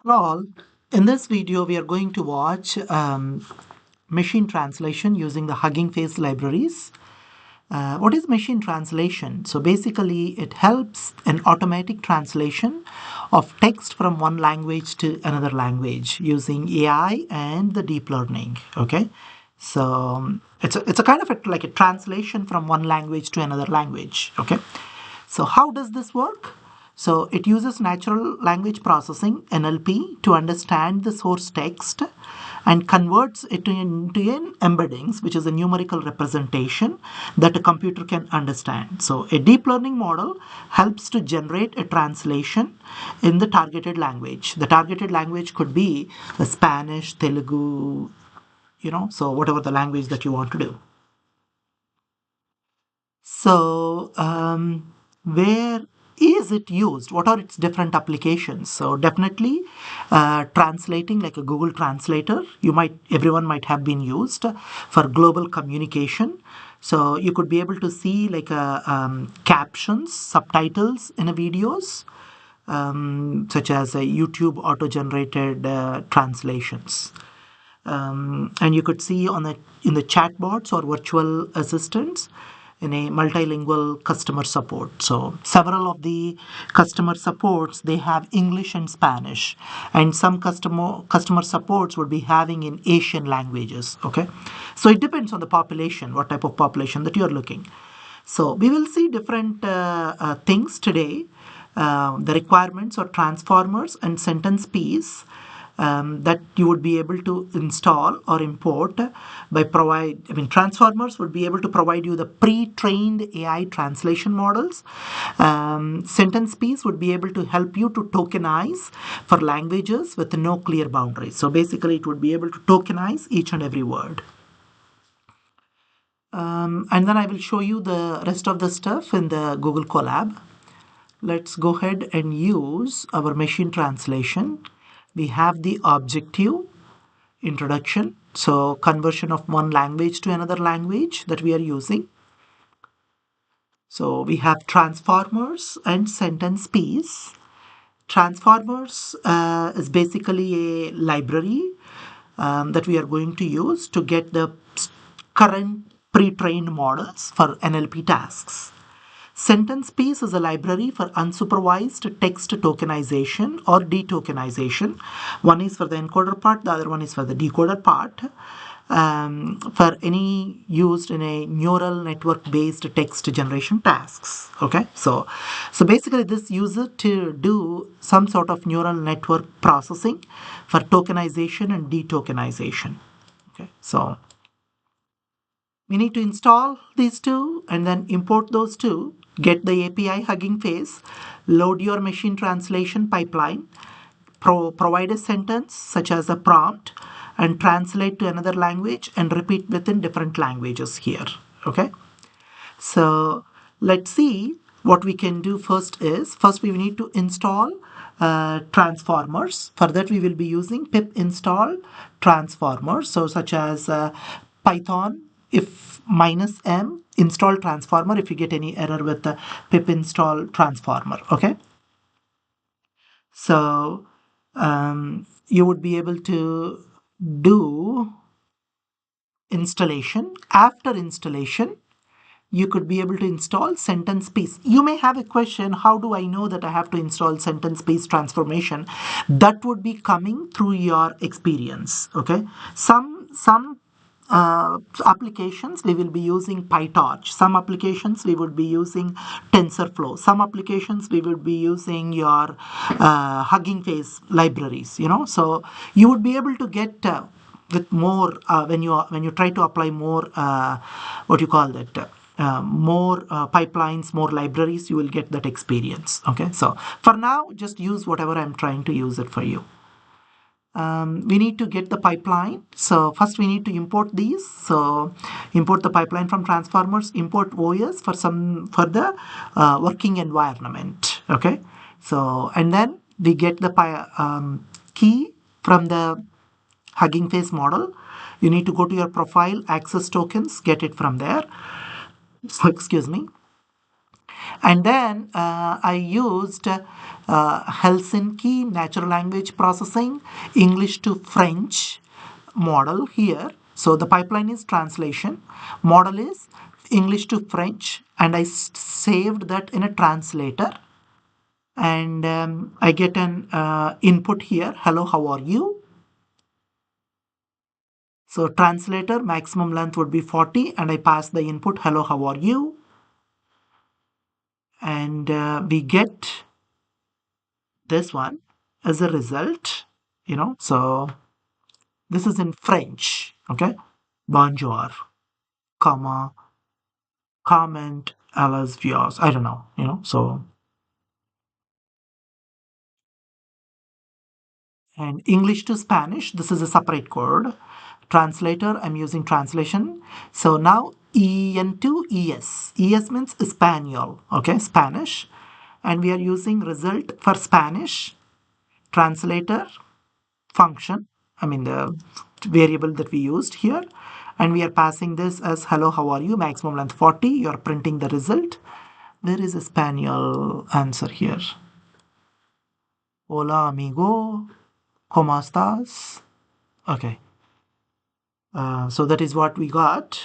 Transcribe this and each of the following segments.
All, in this video, we are going to watch machine translation using the Hugging Face libraries. What is machine translation? So basically, it helps an automatic translation of text from one language to another language using AI and the deep learning. Okay, so it's a kind of like a translation from one language to another language. Okay, so how does this work? So it uses natural language processing (NLP) to understand the source text and converts it into an embeddings, which is a numerical representation that a computer can understand. So a deep learning model helps to generate a translation in the targeted language. The targeted language could be the Spanish, Telugu, so whatever the language that you want to do. So, where is it used? What are its different applications? So, definitely translating like a Google Translator. Everyone might have been used for global communication. So, you could be able to see like captions, subtitles in a videos, such as YouTube auto-generated translations. And you could see in the chatbots or virtual assistants in a multilingual customer support. So several of the customer supports they have English and Spanish, and some customer supports would be having in Asian languages. Okay, so it depends on the population, what type of population that you're looking. So we will see different things today. The requirements or transformers and sentence piece that you would be able to install or import transformers would be able to provide you the pre-trained AI translation models. Sentence piece would be able to help you to tokenize for languages with no clear boundaries. So basically it would be able to tokenize each and every word. And then I will show you the rest of the stuff in the Google Colab. Let's go ahead and use our machine translation. We have the objective introduction, so conversion of one language to another language that we are using. So we have transformers and sentence piece. Transformers is basically a library that we are going to use to get the current pre-trained models for NLP tasks. Sentence piece is a library for unsupervised text tokenization or detokenization. One is for the encoder part, the other one is for the decoder part. For any used in a neural network based text generation tasks. Okay, so basically this uses to do some sort of neural network processing for tokenization and detokenization. Okay, so we need to install these two and then import those two, get the API Hugging Face, load your machine translation pipeline, provide a sentence such as a prompt, and translate to another language and repeat within different languages here. Okay, so let's see what we can do. First we need to install transformers. For that we will be using pip install transformers, so such as Python if -m install transformer if you get any error with the pip install transformer. Okay, so you would be able to do installation. After installation, you could be able to install sentence piece. You may have a question, how do I know that I have to install sentence piece transformation? That would be coming through your experience. Okay, some applications we will be using PyTorch, some applications we would be using TensorFlow, some applications we would be using your Hugging Face libraries, so you would be able to get with more when you try to apply more what you call that more pipelines, more libraries, you will get that experience. Okay, so for now just use whatever I'm trying to use it for you. We need to get the pipeline. So first we need to import these. So import the pipeline from transformers, import OS for the working environment. Okay, so and then we get the key from the Hugging Face model. You need to go to your profile, access tokens, get it from there. So excuse me. And then I used Helsinki natural language processing, English to French model here. So the pipeline is translation, model is English to French, and I saved that in a translator. And I get an input here, hello, how are you? So translator maximum length would be 40, and I pass the input, hello, how are you? And we get this one as a result, so this is in French, okay? Bonjour, comma, comment, à las vias, I don't know, so. And English to Spanish, this is a separate code. Translator, I'm using translation. So now EN to ES. ES means Espanol, okay, Spanish. And we are using result for Spanish. Translator, function, I mean the variable that we used here. And we are passing this as hello, how are you? Maximum length 40. You are printing the result. There is a Spanish answer here. Hola, amigo. ¿Cómo estás? Okay. So that is what we got.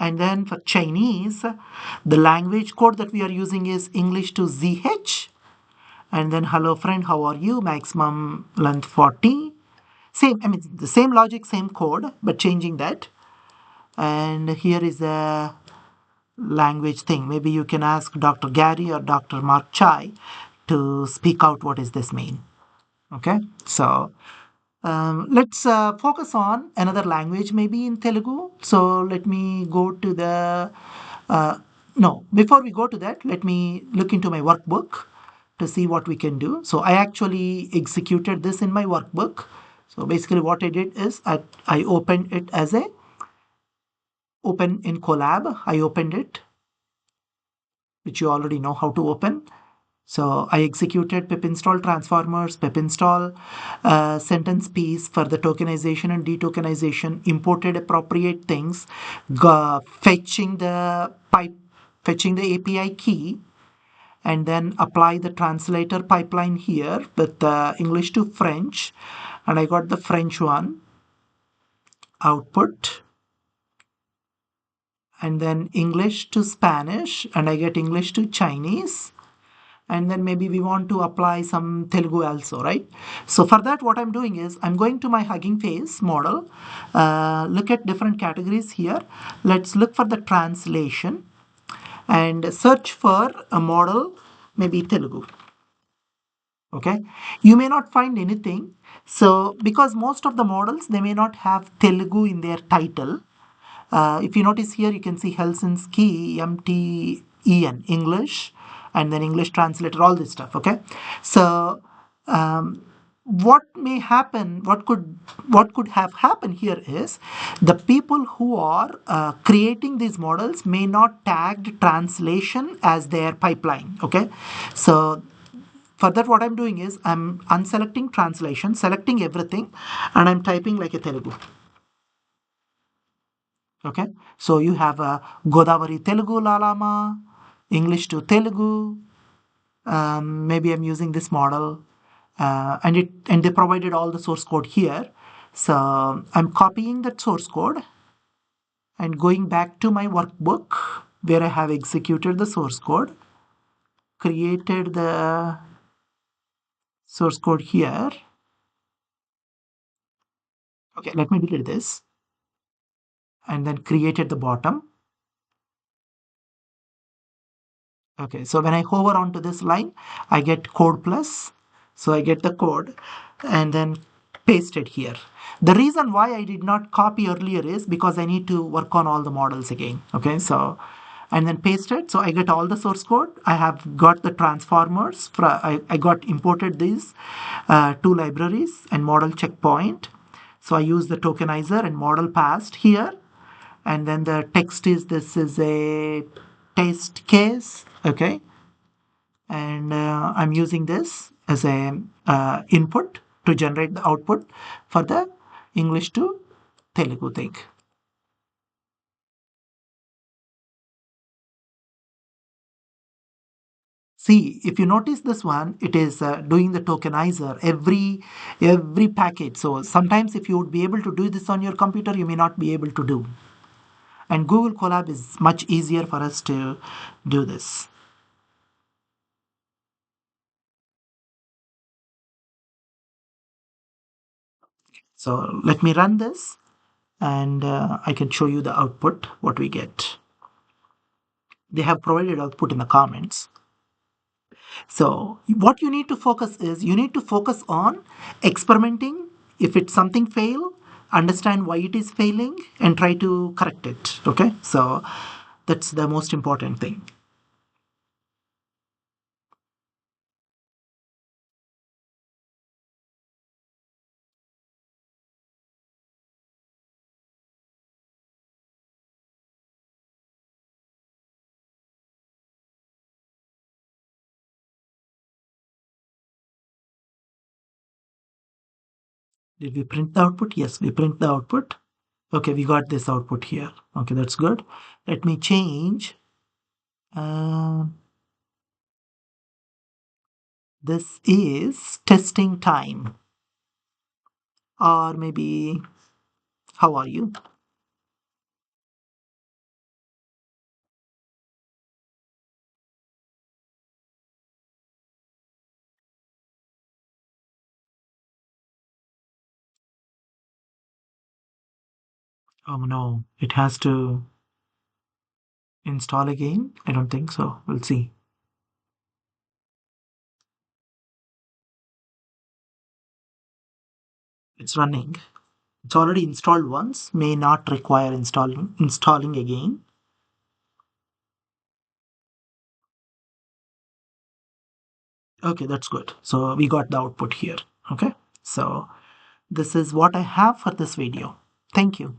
And then for Chinese, the language code that we are using is English to ZH. And then hello friend, how are you? Maximum length 40. Same, I mean the same logic, same code, but changing that. And here is a language thing. Maybe you can ask Dr. Gary or Dr. Mark Chai to speak out what does this mean. Okay, so let's focus on another language, maybe in Telugu. So let me go to the. No, before we go to that, let me look into my workbook to see what we can do. So I actually executed this in my workbook. So basically, what I did is I opened it as a open in Colab. I opened it, which you already know how to open. So I executed pip install transformers, pip install sentence piece for the tokenization and detokenization, imported appropriate things, fetching the API key, and then apply the translator pipeline here with English to French, and I got the French one output, and then English to Spanish, and I get English to Chinese. And then maybe we want to apply some Telugu also, right? So for that, what I'm doing is I'm going to my Hugging Face model, look at different categories here. Let's look for the translation and search for a model, maybe Telugu. Okay, you may not find anything. So because most of the models, they may not have Telugu in their title. If you notice here, you can see Helsinki, MTEN, English, and then English translator, all this stuff. Okay, so what may happen, what could have happened here is the people who are creating these models may not tagged translation as their pipeline. Okay, so for that, what I'm doing is I'm unselecting translation, selecting everything, and I'm typing like a Telugu. Okay, so you have a Godavari Telugu Lalama, English to Telugu. Maybe I'm using this model, and they provided all the source code here. So I'm copying that source code and going back to my workbook where I have executed the source code, created the source code here. Okay, let me delete this, and then created the bottom. Okay, so when I hover onto this line, I get code plus. So I get the code and then paste it here. The reason why I did not copy earlier is because I need to work on all the models again. Okay, so and then paste it. So I get all the source code. I have got the transformers. I got imported these two libraries and model checkpoint. So I use the tokenizer and model passed here. And then the text is this is a test case. Okay, and I'm using this as a input to generate the output for the English to Telugu thing. See, if you notice this one, it is doing the tokenizer every package. So sometimes if you would be able to do this on your computer, you may not be able to do. And Google Colab is much easier for us to do this. So let me run this, and I can show you the output, what we get. They have provided output in the comments. So what you need to focus is you need to focus on experimenting. If it's something fail, understand why it is failing and try to correct it. Okay, so that's the most important thing. Did we print the output? Yes, we print the output. Okay, we got this output here. Okay, that's good. Let me change. Uh, this is testing time, or maybe how are you? Oh no, it has to install again. I don't think so. We'll see. It's running. It's already installed once, may not require installing again. Okay, that's good. So we got the output here. Okay, so this is what I have for this video. Thank you.